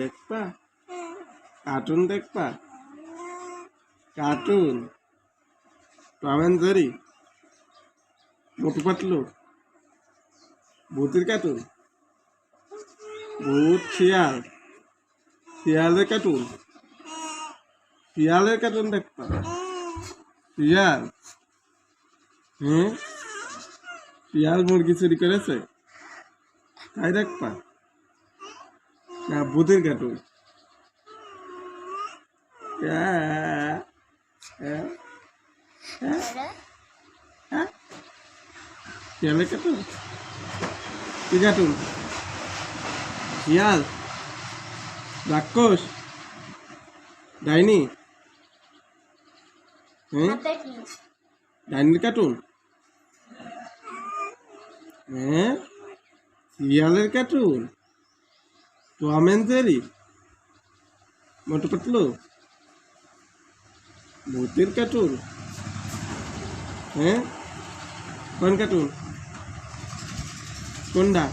দেখবা কার্টুন দেখবা cartoon Tom and Jerry Motu Patlu ভূতের কার্টুন ভূত শিয়াল শিয়ালের কার্টুন শিয়ালের কার্টুন দেখবা শিয়াল শিয়াল মুরগি চুরি করেছে তাই দেখবা না ভূতের কার্টুন শিয়ালের কার্টুন কি কার্টুন শিয়াল রাক্ষস ডাইনি ডাইনির কার্টুন শিয়ালের cartoon Tom and Jerry Motu Patlu ভূতের কার্টুন কোন কার্টুন কোনটা